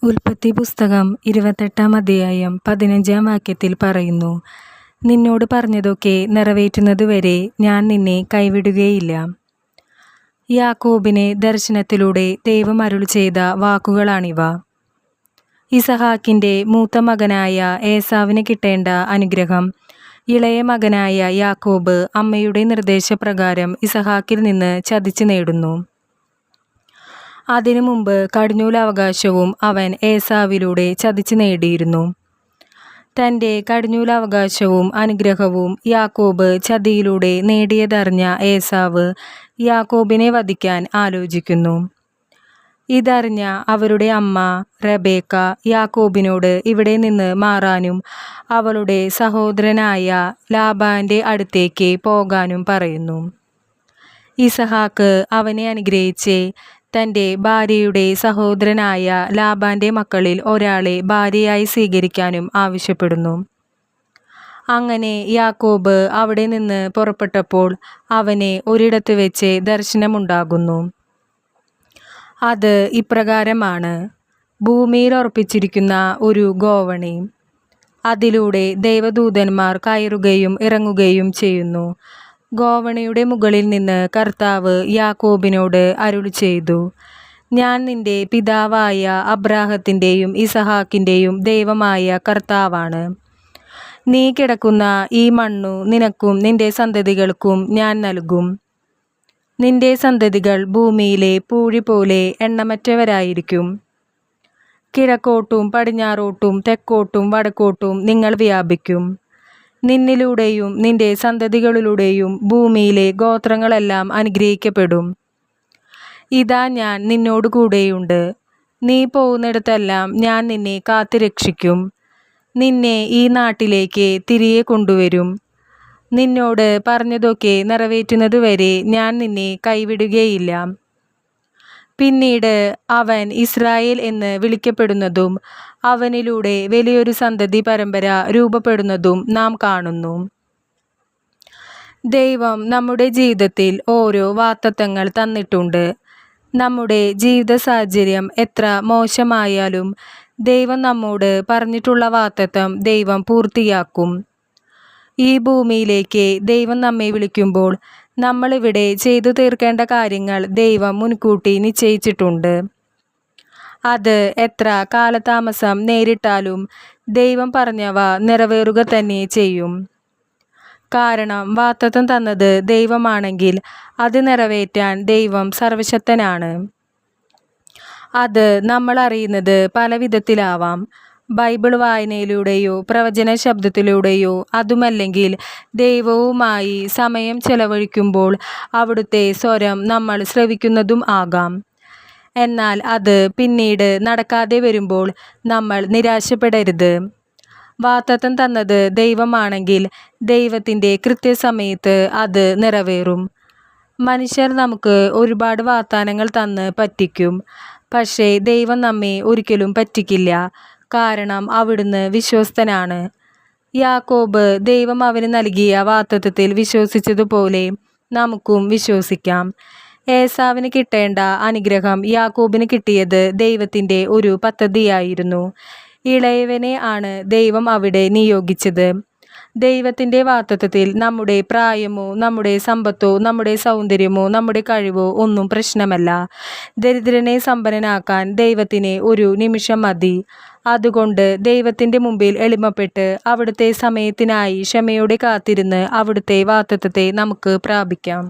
ഉൽപ്പത്തി പുസ്തകം 28-ാം അധ്യായം 15-ാം വാക്യത്തിൽ പറയുന്നു, നിന്നോട് പറഞ്ഞതൊക്കെ നിറവേറ്റുന്നതുവരെ ഞാൻ നിന്നെ കൈവിടുകയില്ല. യാക്കോബിനെ ദർശനത്തിലൂടെ ദൈവം അരുളി ചെയ്ത വാക്കുകളാണിവ. ഇസഹാക്കിൻ്റെ മൂത്ത മകനായ ഏസാവിന് കിട്ടേണ്ട അനുഗ്രഹം ഇളയ മകനായ യാക്കോബ് അമ്മയുടെ നിർദ്ദേശപ്രകാരം ഇസഹാക്കിൽ നിന്ന് ചതിച്ചു നേടുന്നു. അതിനു മുമ്പ് കടിഞ്ഞൂലവകാശവും അവൻ ഏസാവിലൂടെ ചതിച്ചു നേടിയിരുന്നു. തൻ്റെ കടിഞ്ഞൂലവകാശവും അനുഗ്രഹവും യാക്കോബ് ചതിയിലൂടെ നേടിയതറിഞ്ഞ ഏസാവ് യാക്കോബിനെ വധിക്കാൻ ആലോചിക്കുന്നു. ഇതറിഞ്ഞ അവരുടെ അമ്മ റബേക്ക യാക്കോബിനോട് ഇവിടെ നിന്ന് മാറാനും അവളുടെ സഹോദരനായ ലാബാൻ്റെ അടുത്തേക്ക് പോകാനും പറയുന്നു. ഇസഹാക്ക് അവനെ അനുഗ്രഹിച്ച് തൻ്റെ ഭാര്യയുടെ സഹോദരനായ ലാബാൻ്റെ മക്കളിൽ ഒരാളെ ഭാര്യയായി സ്വീകരിക്കാനും ആവശ്യപ്പെടുന്നു. അങ്ങനെ യാക്കോബ് അവിടെ നിന്ന് പുറപ്പെട്ടപ്പോൾ അവന് ഒരിടത്ത് വെച്ച് ദർശനമുണ്ടാകുന്നു. അത് ഇപ്രകാരമാണ്: ഭൂമിയിൽ ഉറപ്പിച്ചിരിക്കുന്ന ഒരു ഗോവണി, അതിലൂടെ ദൈവദൂതന്മാർ കയറുകയും ഇറങ്ങുകയും ചെയ്യുന്നു. ഗോവണിയുടെ മുകളിൽ നിന്ന് കർത്താവ് യാക്കോബിനോട് അരുളി ചെയ്തു, ഞാൻ നിന്റെ പിതാവായ അബ്രാഹത്തിൻ്റെയും ഇസഹാക്കിൻ്റെയും ദൈവമായ കർത്താവാണ്. നീ കിടക്കുന്ന ഈ മണ്ണു നിനക്കും നിന്റെ സന്തതികൾക്കും ഞാൻ നൽകും. നിന്റെ സന്തതികൾ ഭൂമിയിലെ പൂഴി പോലെ എണ്ണമറ്റവരായിരിക്കും. കിഴക്കോട്ടും പടിഞ്ഞാറോട്ടും തെക്കോട്ടും വടക്കോട്ടും നിങ്ങൾ വ്യാപിക്കും. നിന്നിലൂടെയും നിന്റെ സന്തതികളിലൂടെയും ഭൂമിയിലെ ഗോത്രങ്ങളെല്ലാം അനുഗ്രഹിക്കപ്പെടും. ഇതാ ഞാൻ നിന്നോട് കൂടെയുണ്ട്. നീ പോകുന്നിടത്തെല്ലാം ഞാൻ നിന്നെ കാത്തുരക്ഷിക്കും. നിന്നെ ഈ നാട്ടിലേക്ക് തിരികെ കൊണ്ടുവരും. നിന്നോട് പറഞ്ഞതൊക്കെ നിറവേറ്റുന്നതുവരെ ഞാൻ നിന്നെ കൈവിടുകയില്ല. പിന്നീട് അവൻ ഇസ്രായേൽ എന്ന് വിളിക്കപ്പെടുന്നതും അവനിലൂടെ വലിയൊരു സന്തതി പരമ്പര രൂപപ്പെടുന്നതും നാം കാണുന്നു. ദൈവം നമ്മുടെ ജീവിതത്തിൽ ഓരോ വാഗ്ദത്തങ്ങൾ തന്നിട്ടുണ്ട്. നമ്മുടെ ജീവിത സാഹചര്യം എത്ര മോശമായാലും ദൈവം നമ്മോട് പറഞ്ഞിട്ടുള്ള വാഗ്ദത്തം ദൈവം പൂർത്തിയാക്കും. ഈ ഭൂമിയിലേക്ക് ദൈവം നമ്മെ വിളിക്കുമ്പോൾ നമ്മളിവിടെ ചെയ്തു തീർക്കേണ്ട കാര്യങ്ങൾ ദൈവം മുൻകൂട്ടി നിശ്ചയിച്ചിട്ടുണ്ട്. അത് എത്ര കാലതാമസം നേരിട്ടാലും ദൈവം പറഞ്ഞവ നിറവേറുക തന്നെ ചെയ്യും. കാരണം വാഗ്ദത്തം തന്നത് ദൈവമാണെങ്കിൽ അത് നിറവേറ്റാൻ ദൈവം സർവശക്തനാണ്. അത് നമ്മൾ അറിയുന്നത് പല വിധത്തിലാവാം. ബൈബിൾ വായനയിലൂടെയോ പ്രവചന ശബ്ദത്തിലൂടെയോ അതുമല്ലെങ്കിൽ ദൈവവുമായി സമയം ചെലവഴിക്കുമ്പോൾ അവിടുത്തെ സ്വരം നമ്മൾ ശ്രവിക്കുന്നതും ആകാം. എന്നാൽ അത് പിന്നീട് നടക്കാതെ വരുമ്പോൾ നമ്മൾ നിരാശപ്പെടരുത്. വാഗ്ദത്തം തന്നത് ദൈവമാണെങ്കിൽ ദൈവത്തിൻ്റെ കൃത്യസമയത്ത് അത് നിറവേറും. മനുഷ്യർ നമുക്ക് ഒരുപാട് വാഗ്ദാനങ്ങൾ തന്ന് പറ്റിക്കും. പക്ഷേ ദൈവം നമ്മെ ഒരിക്കലും പറ്റിക്കില്ല. കാരണം അവിടുന്ന് വിശ്വസ്തനാണ്. യാക്കോബ് ദൈവം അവന് നൽകിയ വാഗ്ദത്തത്തിൽ വിശ്വസിച്ചതുപോലെ നമുക്കും വിശ്വസിക്കാം. ഏസാവിന് കിട്ടേണ്ട അനുഗ്രഹം യാക്കോബിന് കിട്ടിയത് ദൈവത്തിൻ്റെ ഒരു പദ്ധതിയായിരുന്നു. ഇളയവനെ ആണ് ദൈവം അവിടെ നിയോഗിച്ചത്. ദൈവത്തിൻ്റെ വാഗ്ദത്തത്തിൽ നമ്മുടെ പ്രായമോ നമ്മുടെ സമ്പത്തോ നമ്മുടെ സൗന്ദര്യമോ നമ്മുടെ കഴിവോ ഒന്നും പ്രശ്നമല്ല. ദരിദ്രനെ സമ്പന്നനാക്കാൻ ദൈവത്തിന് ഒരു നിമിഷം മതി. അതുകൊണ്ട് ദൈവത്തിൻ്റെ മുമ്പിൽ എളിമപ്പെട്ട് അവിടുത്തെ സമയത്തിനായി ക്ഷമയോടെ കാത്തിരുന്ന് അവിടുത്തെ വാഗ്ദത്തത്തെ നമുക്ക് പ്രാപിക്കാം.